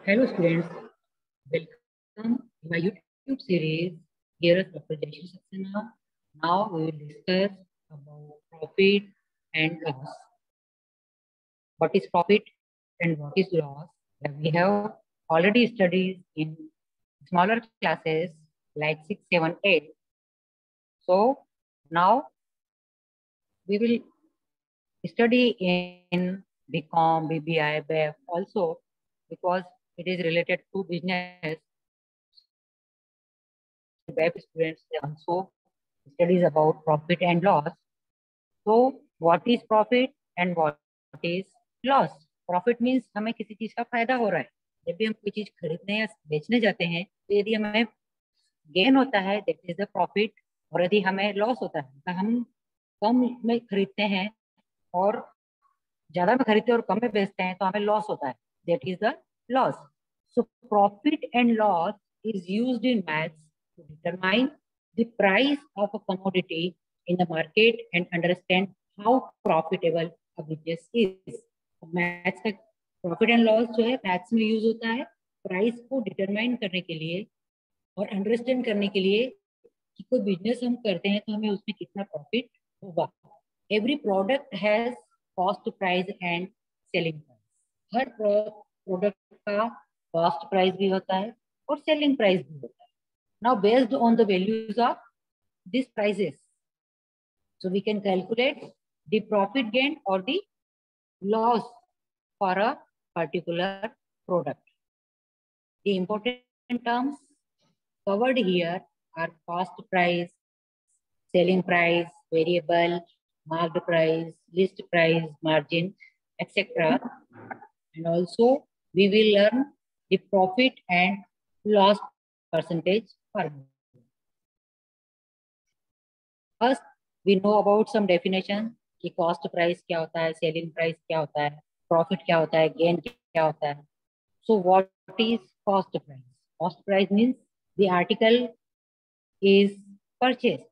Hello students, welcome to my YouTube series. Here is Dr. Jaishu Saxena. Now we will discuss about profit and loss. What is profit and what is loss? We have already studied in smaller classes like 6, 7, 8. So now we will study in BCom, BBI, BF also because it is related to business. BEP students also studies about profit and loss. So what is profit and what is loss? Profit means हमें किसी चीज का फायदा हो रहा है. जब भी हम कोई चीज खरीदने या बेचने जाते हैं तो यदि हमें गेन होता है दैट इज द प्रॉफिट, और यदि हमें लॉस होता है तो हम कम में खरीदते हैं और ज्यादा में खरीदते हैं और कम में बेचते हैं तो हमें लॉस होता है, that is the loss. So profit and loss is used in maths to determine the price of a commodity in the market and understand how profitable a business is. Maths का profit and loss जो है maths में use होता है price को determine करने के लिए और अंडरस्टैंड करने के लिए कि कोई बिजनेस हम करते हैं तो हमें उसमें कितना प्रॉफिट होगा. Every product has cost price and selling price. Her product का कॉस्ट प्राइस भी होता है और सेलिंग प्राइस भी होता है. Now based on the values of this prices so we can calculate the profit gain or the loss for a particular product. The important terms covered here are cost price, selling price, variable, marked price, list price, margin, etc. And also we will learn the profit and loss percentage formula. First, we know about some definition कि cost price क्या होता है, selling price क्या होता है, profit क्या होता है, gain क्या होता है. So what is cost price? Cost price means the article is purchased.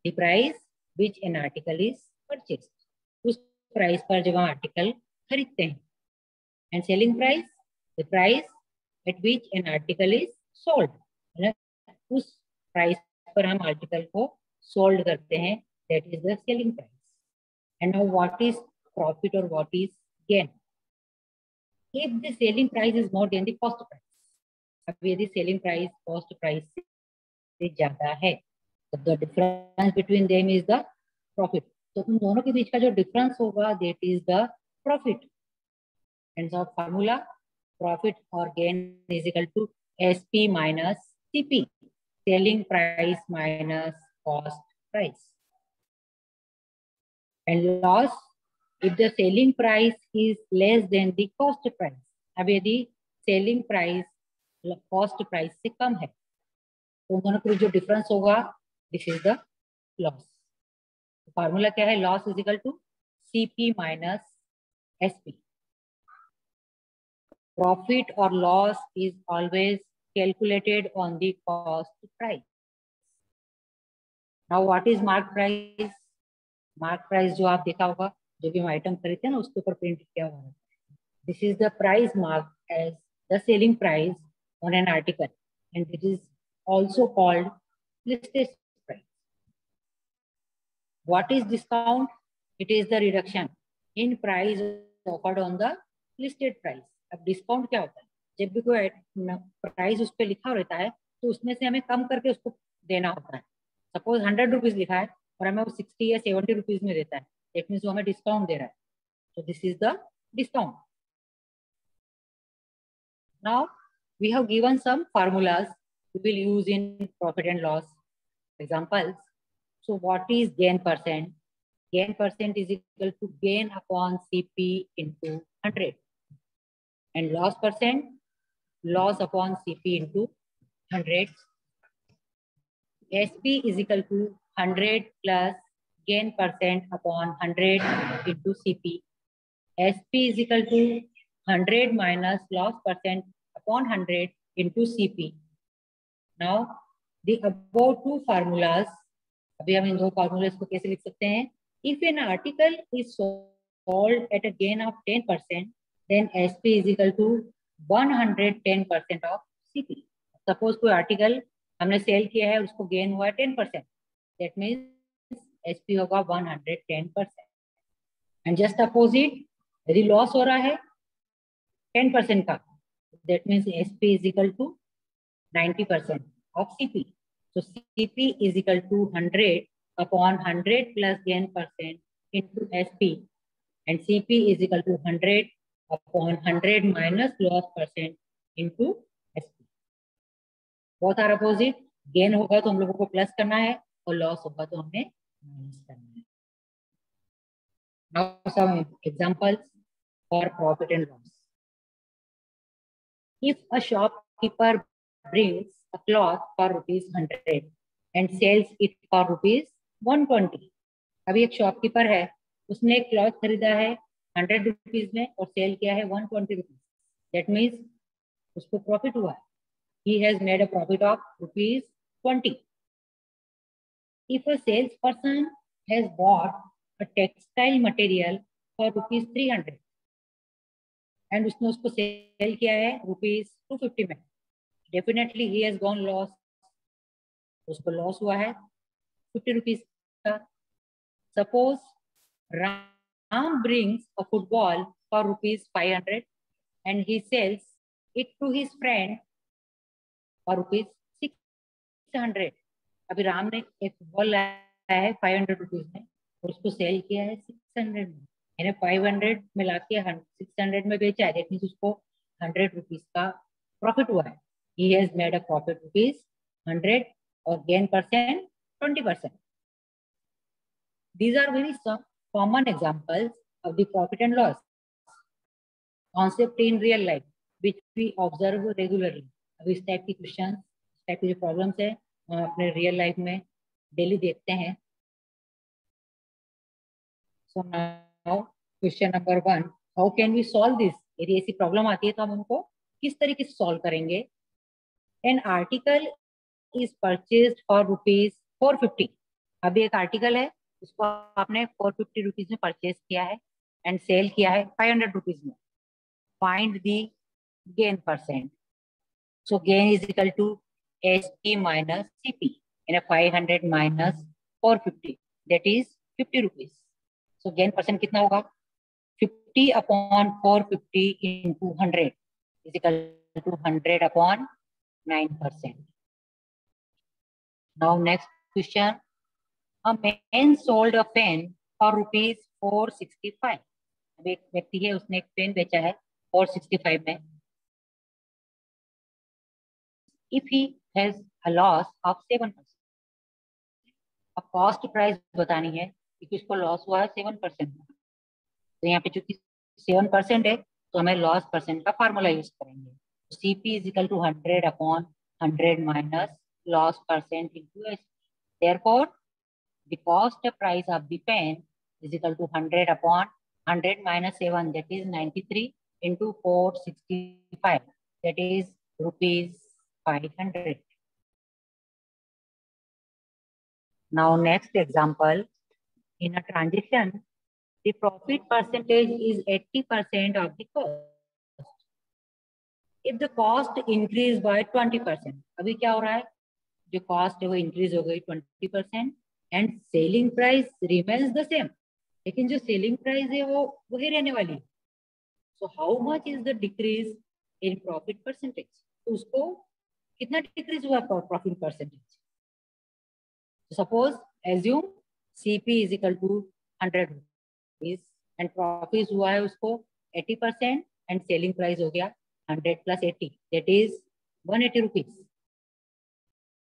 The price which an article is purchased. उस price पर जब हम article खरीदते हैं. And selling price, the price at which an article is sold. उस price पर हम article को sold करते हैं, that is the selling price. And now what is profit or what is gain? If the selling price is more than the cost price, अब यदि selling price cost price से ज्यादा है तो the difference between them is the profit. तो उन दोनों के बीच का जो difference होगा that is the profit. And so formula profit or gain is equal to SP minus CP, selling price minus cost price. And loss if the selling price is less than the cost price. अब यदि selling price cost price से कम है तो दोनों के जो difference होगा this is the loss. Formula क्या है? Loss is equal to CP minus SP. Profit or loss is always calculated on the cost price. Now what is mark price? Mark price जो आप देखा होगा, जो भी हम आइटम खरीदते हैं ना उसके ऊपर प्रिंट किया हुआ है. This is the price marked as the selling price on an article and it is also called listed price. What is discount? It is the reduction in price offered on the listed price. अब discount क्या होता है? जब भी कोई price उस पर लिखा रहता है तो उसमें से हमें कम करके उसको देना होता है. सपोज 100 रुपीज लिखा है और हमें वो 60 या 70 रुपीज में देता है, इट मीन्स वो हमें डिस्काउंट दे रहा है. तो this is the discount. Now we have given some formulas we will use in profit and loss examples. So what is gain percent? Gain percent is equal to gain upon CP into 100. And loss percent, loss upon CP into 100. SP is equal to 100 plus gain percent upon 100 into CP. SP is equal to 100 minus loss percent upon 100 into CP. Now, the above two formulas, अभी हम इन दो formulas को कैसे लिख सकते हैं? If an article is sold at a gain of 10%, then SP is equal to 110% of CP. Suppose कोई article हमने सेल किया है, उसको गेन हुआ है 10%, दैट मीन्स एसपी होगा 110%। एंड जस्ट अपोजिट, यदि लॉस हो रहा है 10% का, that means SP is equal to 90% of CP. So CP is equal to 100 upon 100 plus gain percent into SP, and CP is equal to 100 upon 100 minus loss percent into SP. बहुत सारा opposite, gain होगा तो हम लोगों को plus करना है और लॉस होगा तो हमें माइनस करना है। Now some examples for profit and loss. If a shopkeeper brings a cloth for ₹100 and sells it for ₹120. अभी एक शॉपकीपर है, उसने एक क्लॉथ खरीदा है 100 रुपीज में और सेल किया है 120 रुपीज। दैट मीन्स उसको प्रॉफिट हुआ है। He has made a profit of ₹20. If a salesperson has bought a textile material for ₹300 and उसने उसको सेल किया है ₹250 में, definitely he has gone loss, उसको लॉस हुआ है 50 रुपीज का। Suppose Ram brings a football for ₹500 and he sells it to his friend for ₹600। अभी राम ने एक फुटबॉल लाया है 500 रुपीज में और उसको सेल किया है 600 में, यानी 500 में लाके 600 में बेचा है, दैट मींस उसको 100 रुपीज का प्रॉफिट हुआ है। He has made a profit ₹100 और gain percent 20%. These are very common examples of the profit and loss concept in real life which we observe regularly. अभी इस टाइप की क्वेश्चन, इस type की जो प्रॉब्लम्स है हम अपने रियल लाइफ में डेली देखते हैं। So now question number 1, how can we solve this? यदि ऐसी प्रॉब्लम आती है तो हम उनको किस तरीके से सॉल्व करेंगे? An article is purchased for ₹450. अभी एक आर्टिकल है, उसको आपने 450 रुपीज में परचेज किया है एंड सेल किया है 500 रुपीज में। Find the gain percent. So gain is equal to SP minus CP, यानी 500 minus 450, that is 50 rupees. So gain percent कितना होगा? 50 upon 450 into 100 is equal to 100 upon 9%. Now next question. A man sold a pen for ₹465. अब एक व्यक्ति है, उसने एक pen बेचा है 465 में। If he has a loss of 7%, अब कॉस्ट प्राइस बतानी है क्योंकि उसको लॉस हुआ है 7%। तो यहाँ पे चूंकि 7% है तो हमें लॉस परसेंट का फार्मूला यूज करेंगे। CP is equal to 100 upon 100 minus loss percent into S. Therefore, the cost price of the pen is equal to 100 upon 100 minus 7, that is 93 into 465, that is ₹500. Now next example, in a transaction, the profit percentage is 80% of the cost. If the cost increase by 20%, अभी क्या हो रहा है? जो cost है वो increase हो गई 20% and selling price remains the same, लेकिन जो सेलिंग प्राइस है वो वही रहने वाली है। So how much is the decrease in profit percentage? तो उसको कितना डिक्रीज हुआ profit percentage? Suppose assume CP is equal to 100 rupees and profit हुआ है उसको 80% एंड सेलिंग प्राइस हो गया 100 plus 80, that is 180 rupees.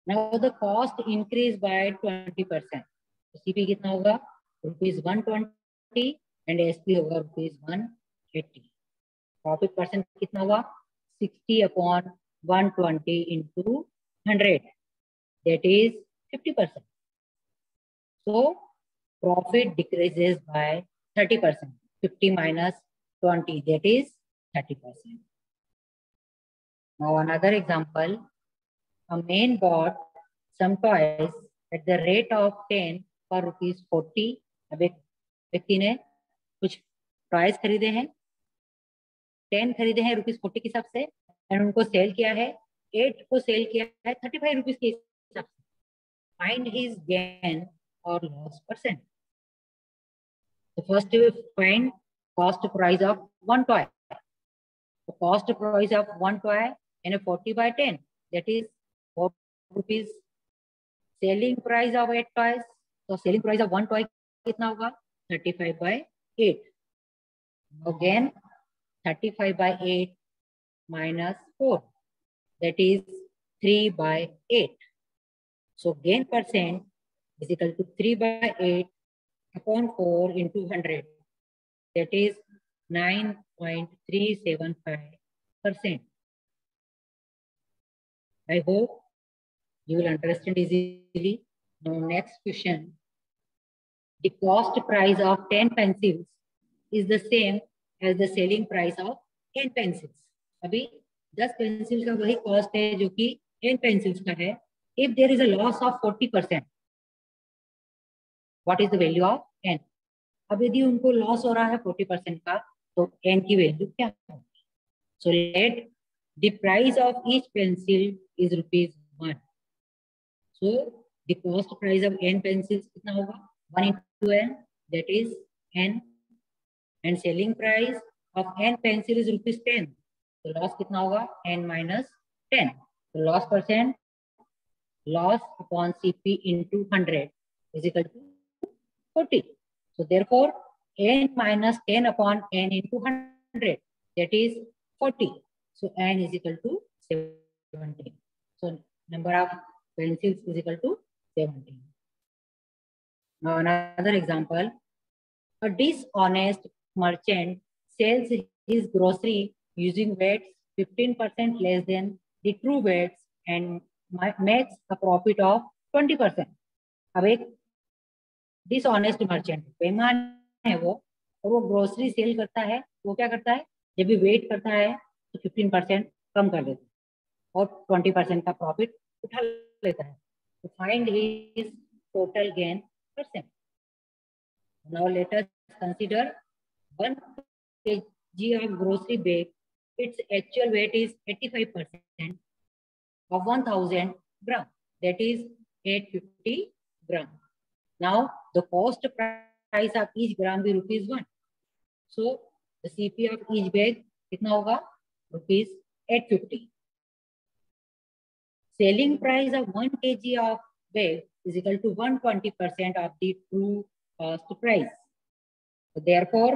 Now the cost increased by 20%. तो CP कितना होगा? ₹120 एंड SP होगा ₹180। प्रॉफिट परसेंट कितना होगा? 60 upon 120 into 100, that is 50%. So profit decreases by 30%. 50 minus 20, that is 30%. Now another example. A man bought some toys at the rate of 10 for ₹40. अब एक व्यक्ति ने कुछ टॉयज खरीदे हैं 10 खरीदे हैं ₹40 के हिसाब से एंड उनको सेल किया है 8 को सेल किया है ₹35 के हिसाब से. फाइंड हिज गेन और loss percent. So first we find cost price of one toy. The cost price of one toy in a 40/10, that is 4 rupees. Selling price of 8 toys. So selling price of one toy कितना होगा 35/8. Again 35/8 minus 4, that is 3/8. So gain percent is equal to 3/8 upon 4 into 100, that is 9.375%. I hope you will understand easily. Now next question. The cost price of 10 pencils is the same as the selling price of 10 pencils. अभी 10 pencil का वही cost है जो कि 10 pencils का है. If there is a loss of 40%, what is the value of n? अब यदि उनको लॉस हो रहा है 40% का तो n की वैल्यू क्या होगी? So let the price of each pencil is ₹1. So the cost price of n pencils कितना होगा 1 into n, that is n, and selling price of n pencil is ₹10. तो लॉस कितना होगा n minus 10. तो loss percent loss upon CP into 100 is equal to 40. So therefore, n minus 10 upon n into 100, that is 40. So n is equal to 17. So number of pencils is equal to 17. Now another example. A dishonest merchant sells his grocery using weights 15% less than the true weights and makes a profit of 20%. अब एक dishonest merchant बेईमान है वो, और वो grocery cell करता है. वो क्या करता है, जब भी वेट करता है तो 15% कम कर देता है और 20% का प्रॉफिट उठा लेता है. तो find his total gain percent. Now let us consider 1 kg of grocery bag. Its actual weight is 85% of 1000 gram, that is 850 gram. Now the cost price of each gram will be ₹1. So the CP of each bag कितना होगा ₹850. Selling price of 1 kg of bag is equal to 120% of the true cost price. So therefore,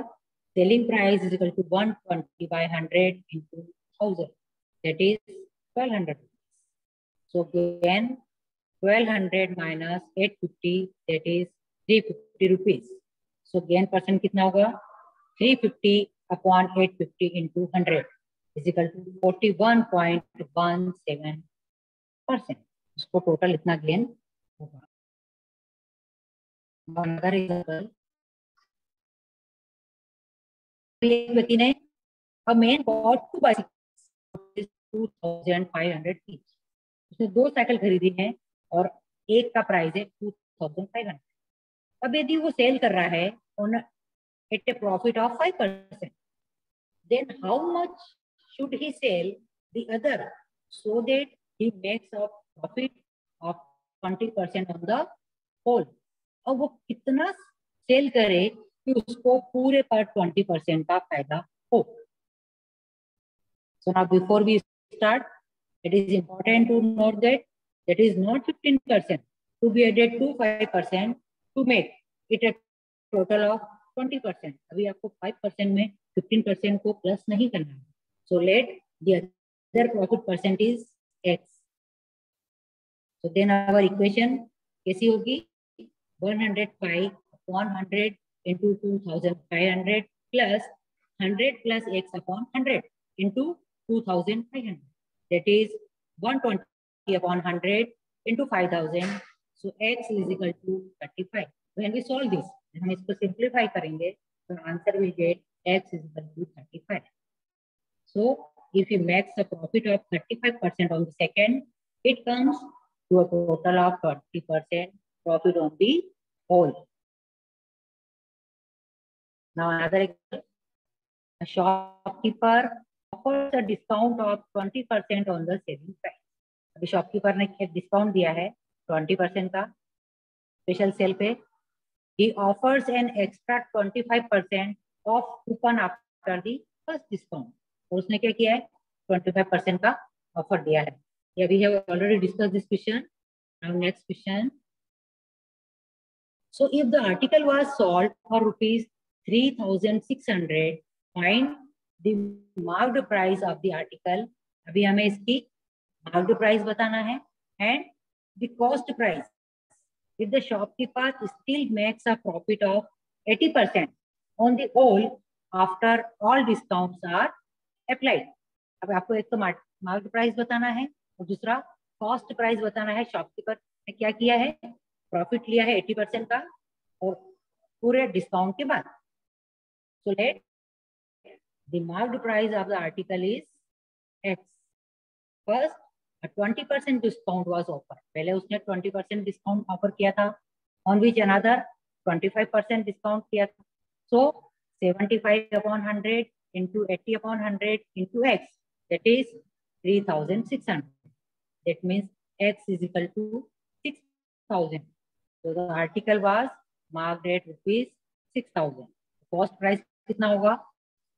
selling price is equal to 120 by 100 into 1000, that is 1200. So again 1200 minus 850, that is 350 rupees. So gain percent कितना होगा 350 upon 850 into 100 is equal to 41.17%. उसको total इतना gain होगा. Another example. एक व्यक्ति ने a man bought 2 bicycles, 2500 each. उसने 2 cycle खरीदी हैं और एक का प्राइस है 2500. अब यदि वो सेल कर रहा है on at a profit of 5%, then how much should he sell the other so that he makes a profit of 20% on the whole? और वो कितना सेल करे कि उसको पूरे पर 20% का फायदा हो. So now before we start, it is important to note that that is not 15% to be added to 5% to make it a total of 20%. अभी आपको 5% में 15% को प्लस नहीं करना है. So let the other profit percent is x. So then our equation कैसी होगी 105 upon 100 into 2500 plus 100 plus x upon 100 into 2500, that is 120 upon 100 into 5000. So x is equal to 35. When we solve this, हम इसको simplify करेंगे तो answer will get x is equal to 35. So if you make the profit of 35% on the second, it comes to a total of 20% profit on the whole. Now another example. A shopkeeper offers a discount of 20% on the selling price. अभी shopkeeper ने discount दिया है 20% का special cell पे. He offers an extra 25% off coupon after the first discount. और उसने क्या किया है 25% का ऑफर दिया है. Yeah, we have already discussed this question. Now next question. So if the article was sold for rupees 3,600, find the marked price of the article. अभी हमें इसकी marked price बताना है and the cost price. If the shopkeeper still makes a profit of 80% on the whole after all discounts are applied. अब आपको एक तो marked price बताना है और दूसरा cost price बताना है. शॉपकीपर ने क्या किया है, प्रॉफिट लिया है 80% का और पूरे डिस्काउंट के बाद. So let the marked price of the article is X. First, a 20% discount was offered. पहले उसने 20% डिस्काउंट ऑफर किया था. On which another 25% डिस्काउंट किया था. So 75 upon 100 into 80 upon 100 into X, that is 3,600. That means X is equal to 6,000. So the article was marked at rupees 6,000. Cost price कितना होगा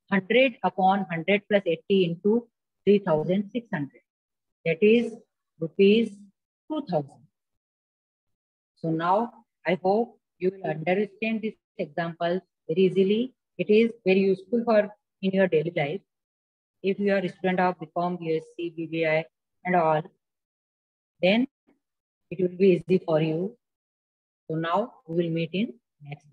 100 upon 100 plus 80 into 3,600. That is rupees 2,000. So now I hope you will understand this example very easily. It is very useful for in your daily life. If you are a student of BCom, BSc, BBI and all, then it will be easy for you. So now we will meet in next